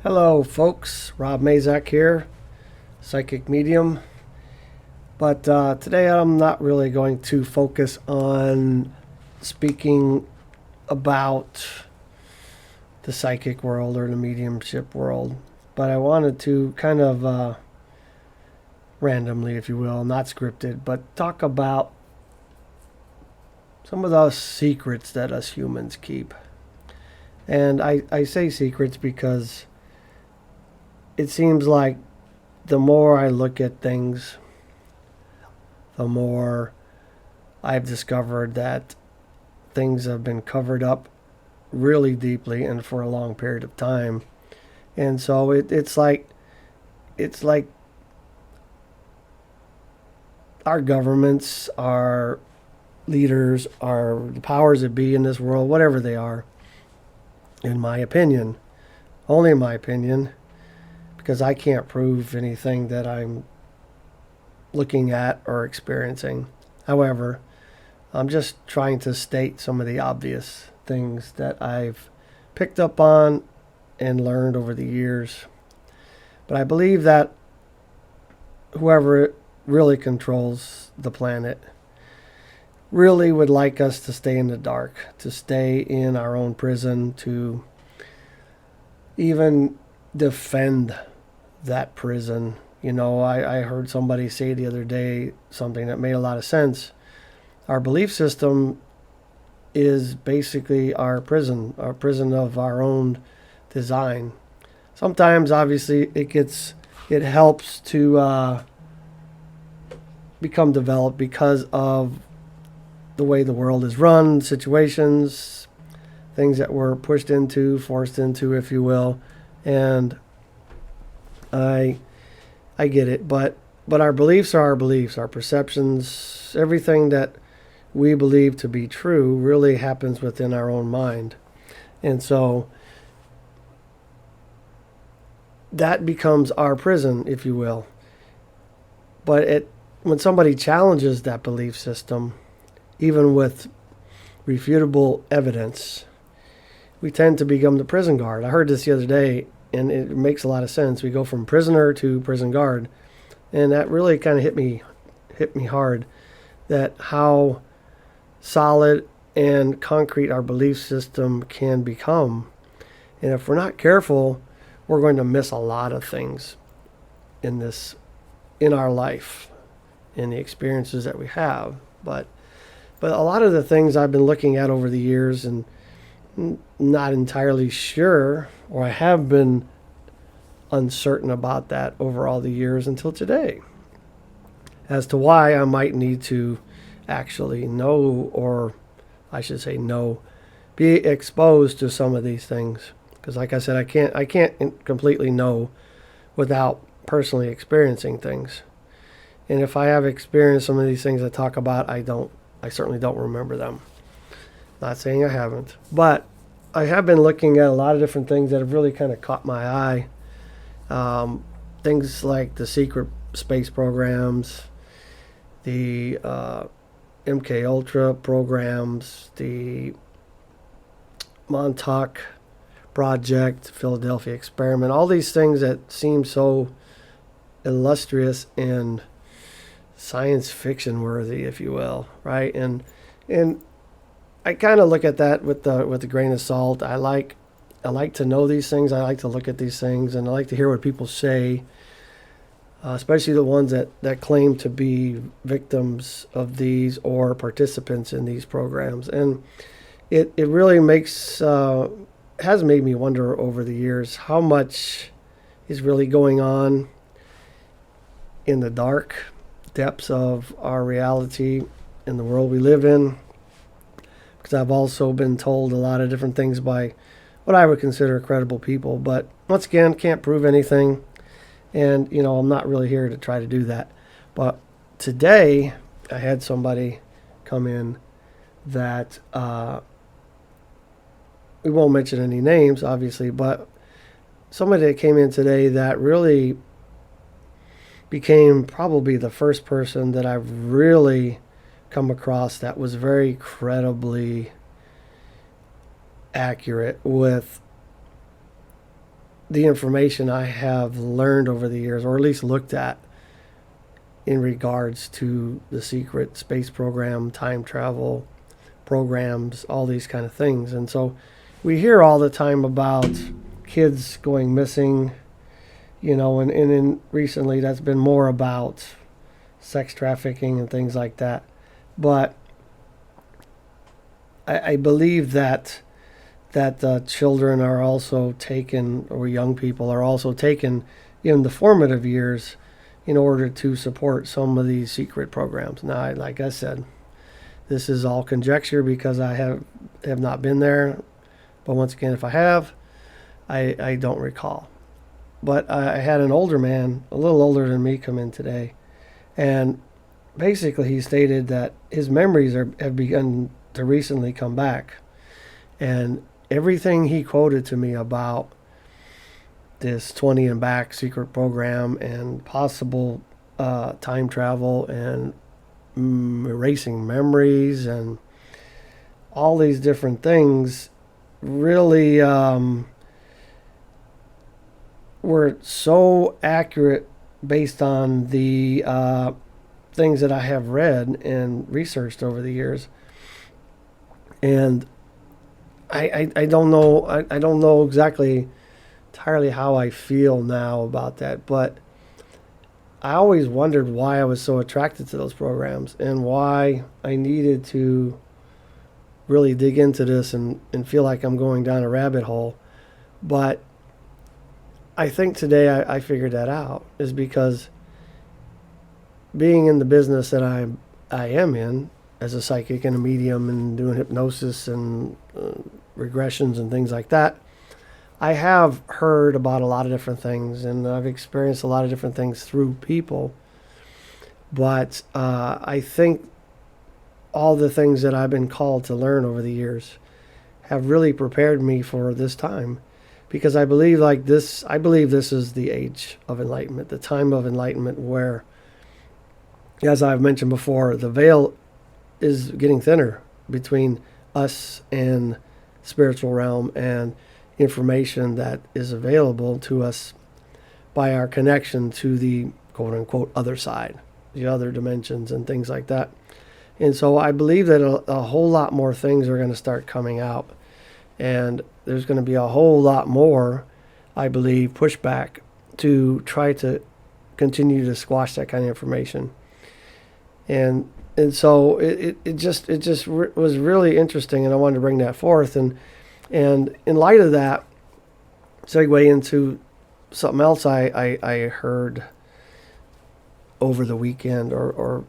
Hello, folks. Rob Mazak here, psychic medium. But today I'm not really going to focus on speaking about the psychic world or the mediumship world. But I wanted to kind of randomly, if you will, not scripted, but talk about some of those secrets that us humans keep. And I say secrets because it seems like the more I look at things, the more I've discovered that things have been covered up really deeply and for a long period of time. And so it's like our governments, our leaders, our the powers that be in this world, whatever they are, in my opinion, only in my opinion, because I can't prove anything that I'm looking at or experiencing. However, I'm just trying to state some of the obvious things that I've picked up on and learned over the years. But I believe that whoever really controls the planet really would like us to stay in the dark, to stay in our own prison, to even defend that prison. I heard somebody say the other day something that made a lot of sense. Our belief system is basically our prison of our own design. Sometimes, obviously, it helps to become developed because of the way the world is run, situations, things that we're forced into, if you will, and I get it, but our beliefs are our beliefs, our perceptions, everything that we believe to be true really happens within our own mind. And so that becomes our prison, if you will. But when somebody challenges that belief system, even with refutable evidence, we tend to become the prison guard. I heard this the other day, and it makes a lot of sense. We go from prisoner to prison guard, and that really kind of hit me hard. That how solid and concrete our belief system can become, and if we're not careful, we're going to miss a lot of things in our life, in the experiences that we have. But a lot of the things I've been looking at over the years and not entirely sure, or I have been uncertain about that over all the years until today, as to why I might need to actually know, or I should say be exposed to some of these things. Because like I said, I can't completely know without personally experiencing things. And if I have experienced some of these things I talk about, I certainly don't remember them. Not saying I haven't, but I have been looking at a lot of different things that have really kind of caught my eye. Things like the secret space programs, the MK Ultra programs, the Montauk Project, Philadelphia Experiment, all these things that seem so illustrious and science fiction worthy, if you will, right? And I kind of look at that with the grain of salt. I like to know these things. I like to look at these things, and I like to hear what people say, especially the ones that claim to be victims of these or participants in these programs. And it really has made me wonder over the years how much is really going on in the dark depths of our reality in the world we live in. Because I've also been told a lot of different things by what I would consider credible people. But once again, can't prove anything. And, I'm not really here to try to do that. But today, I had somebody come in that, we won't mention any names, obviously, but somebody that came in today that really became probably the first person that I've really come across that was very credibly accurate with the information I have learned over the years, or at least looked at, in regards to the secret space program, time travel programs, all these kind of things. And so we hear all the time about kids going missing, and in recently that's been more about sex trafficking and things like that. But I believe that children are also taken, or young people are also taken in the formative years in order to support some of these secret programs. Now, like I said, this is all conjecture because I have not been there. But once again, if I have, I don't recall. But I had an older man, a little older than me, come in today. And basically he stated that his memories have begun to recently come back. And everything he quoted to me about this 20 and back secret program and possible time travel and erasing memories and all these different things really were so accurate based on the things that I have read and researched over the years. And I don't know I don't know exactly entirely how I feel now about that, but I always wondered why I was so attracted to those programs and why I needed to really dig into this and feel like I'm going down a rabbit hole. But I think today I figured that out, is because being in the business that I am in as a psychic and a medium and doing hypnosis and regressions and things like that, I have heard about a lot of different things and I've experienced a lot of different things through people. But I think all the things that I've been called to learn over the years have really prepared me for this time, because I believe this is the age of enlightenment, the time of enlightenment where, as I've mentioned before, the veil is getting thinner between us and spiritual realm and information that is available to us by our connection to the quote unquote other side, the other dimensions and things like that. And so I believe that a whole lot more things are going to start coming out, and there's going to be a whole lot more, I believe, pushback to try to continue to squash that kind of information. And so it just was really interesting, and I wanted to bring that forth. And in light of that, segue into something else I heard over the weekend, or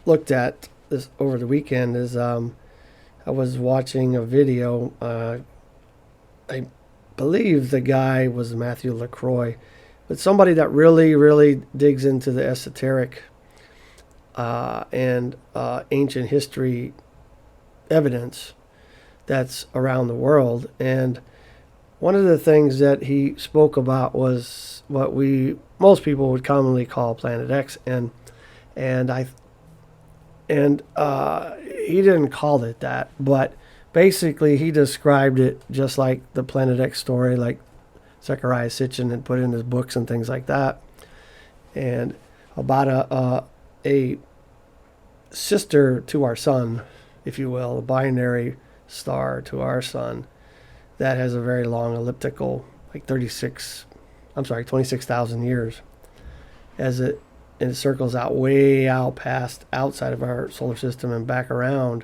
looked at this over the weekend, is I was watching a video. I believe the guy was Matthew LaCroix, but somebody that really, really digs into the esoteric and ancient history evidence that's around the world. And one of the things that he spoke about was what most people would commonly call Planet X, and he didn't call it that, but basically he described it just like the Planet X story, like Zechariah Sitchin had put in his books and things like that, and about a sister to our sun, if you will, a binary star to our sun that has a very long elliptical, like 26,000 years, as it circles out way out past outside of our solar system and back around,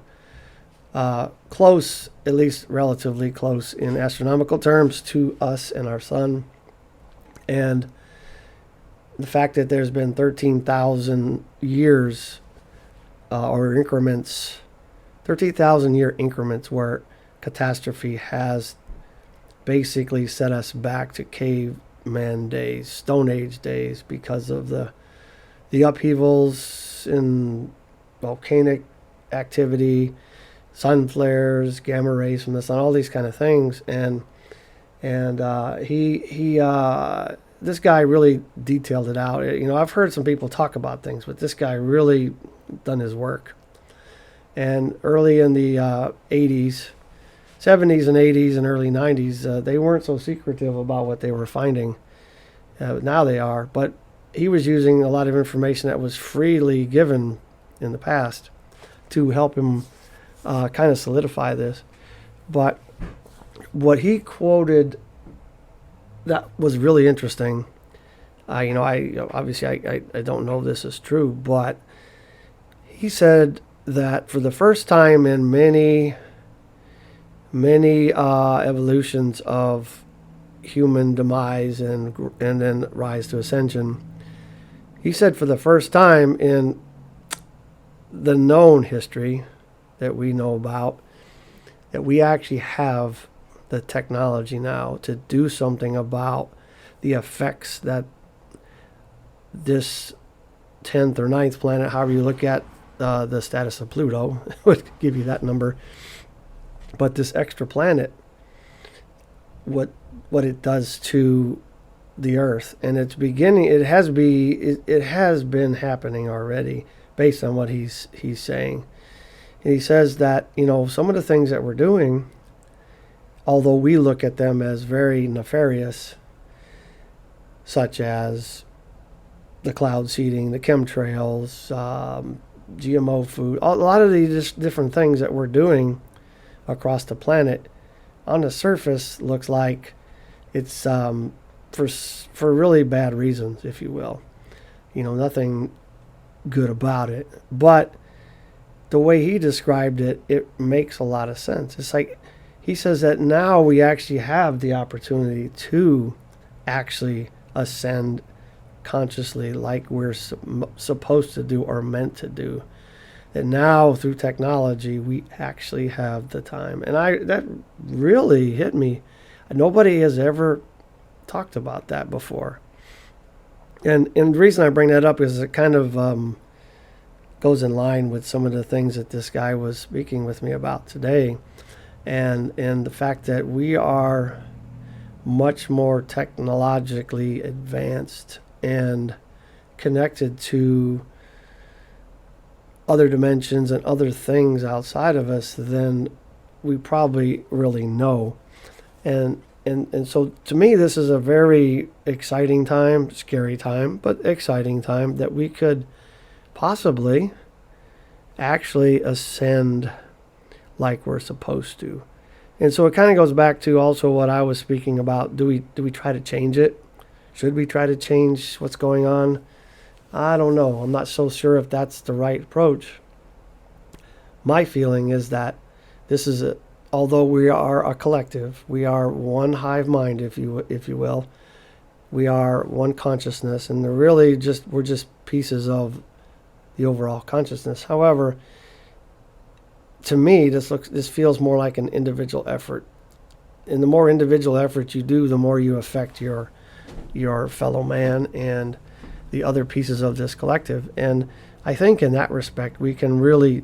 close, at least relatively close in astronomical terms, to us and our sun. And the fact that there's been 13,000 years or increments, 13,000 year increments where catastrophe has basically set us back to caveman days, Stone Age days, because of the upheavals in volcanic activity, sun flares, gamma rays from the sun, all these kind of things. And this guy really detailed it out. I've heard some people talk about things, but this guy really done his work. And early in the 80s, 70s and 80s and early 90s, they weren't so secretive about what they were finding. Now they are, but he was using a lot of information that was freely given in the past to help him kind of solidify this. But what he quoted that was really interesting. I don't know if this is true, but he said that for the first time in many evolutions of human demise and then rise to ascension, he said for the first time in the known history that we know about, that we actually have the technology now to do something about the effects that this 10th or 9th planet, however you look at the status of Pluto, would give you that number. But this extra planet, what it does to the Earth, and it's beginning. It has been happening already, based on what he's saying. And he says that some of the things that we're doing, although we look at them as very nefarious, such as the cloud seeding, the chemtrails, GMO food, a lot of these different things that we're doing across the planet, on the surface looks like it's for really bad reasons, if you will. Nothing good about it. But the way he described it, it makes a lot of sense. It's like he says that now we actually have the opportunity to actually ascend consciously like we're supposed to do or meant to do. And now through technology, we actually have the time. And that really hit me. Nobody has ever talked about that before. And the reason I bring that up is it kind of goes in line with some of the things that this guy was speaking with me about today. And the fact that we are much more technologically advanced and connected to other dimensions and other things outside of us than we probably really know. And so to me, this is a very exciting time, scary time, but exciting time that we could possibly actually ascend like we're supposed to. And so it kind of goes back to also what I was speaking about. Do we try to change it? Should we try to change what's going on? I don't know. I'm not so sure if that's the right approach. My feeling is that this is although we are a collective, we are one hive mind, if you will. We are one consciousness, and we're just pieces of the overall consciousness. However, to me, this feels more like an individual effort. And the more individual effort you do, the more you affect your fellow man and the other pieces of this collective. And I think in that respect, we can really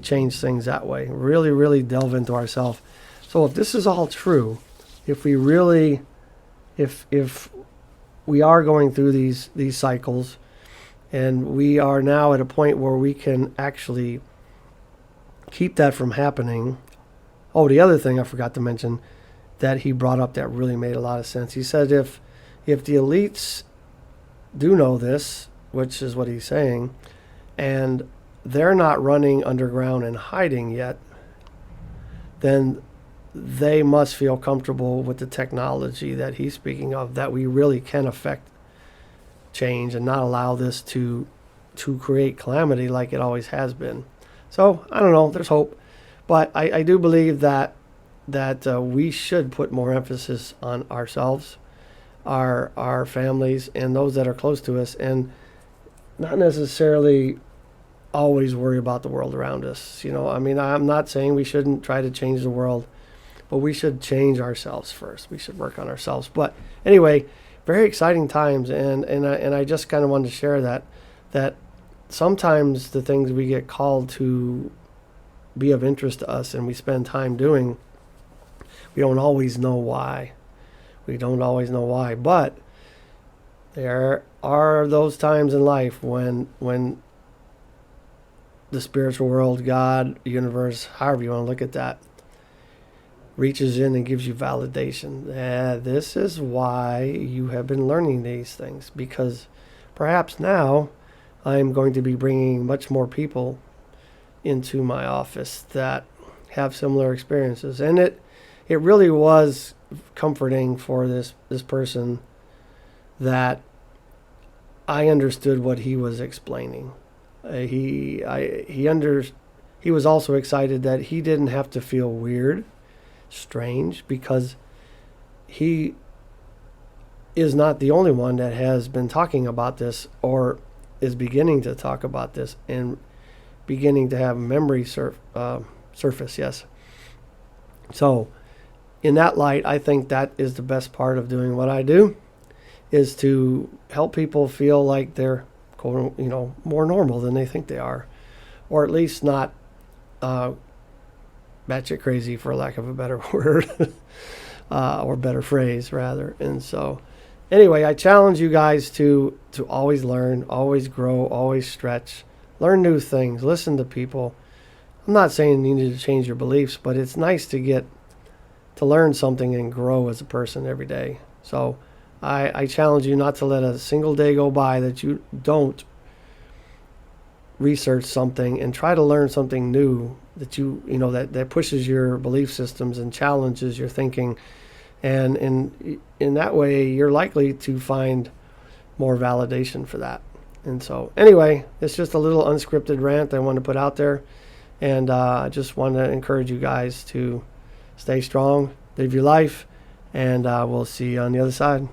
change things that way. Really, really delve into ourselves. So if this is all true, if we really, if we are going through these cycles, and we are now at a point where we can actually keep that from happening. Oh, the other thing I forgot to mention that he brought up that really made a lot of sense. He said if the elites do know this, which is what he's saying, and they're not running underground and hiding yet, then they must feel comfortable with the technology that he's speaking of, that we really can affect change and not allow this to create calamity like it always has been. So I don't know, there's hope, but I do believe that we should put more emphasis on ourselves, our families, and those that are close to us, and not necessarily always worry about the world around us. I'm not saying we shouldn't try to change the world, but we should change ourselves first. We should work on ourselves. But anyway, very exciting times, and I just kind of wanted to share that sometimes the things we get called to be of interest to us and we spend time doing, we don't always know why. But there are those times in life when the spiritual world, God, universe, however you want to look at that, reaches in and gives you validation. This is why you have been learning these things, because perhaps now I'm going to be bringing much more people into my office that have similar experiences. And it really was comforting for this person that I understood what he was explaining. He was also excited that he didn't have to feel weird, strange, because he is not the only one that has been talking about this, or is beginning to talk about this and beginning to have memory surface. Yes. So in that light, I think that is the best part of doing what I do, is to help people feel like they're, more normal than they think they are, or at least not batshit crazy, for lack of a better word, or better phrase rather. And so anyway, I challenge you guys to always learn, always grow, always stretch, learn new things, listen to people. I'm not saying you need to change your beliefs, but it's nice to learn something and grow as a person every day. So I challenge you not to let a single day go by that you don't research something and try to learn something new that that pushes your belief systems and challenges your thinking. And in that way, you're likely to find more validation for that. And so anyway, it's just a little unscripted rant I want to put out there. And I just want to encourage you guys to stay strong, live your life, and we'll see you on the other side.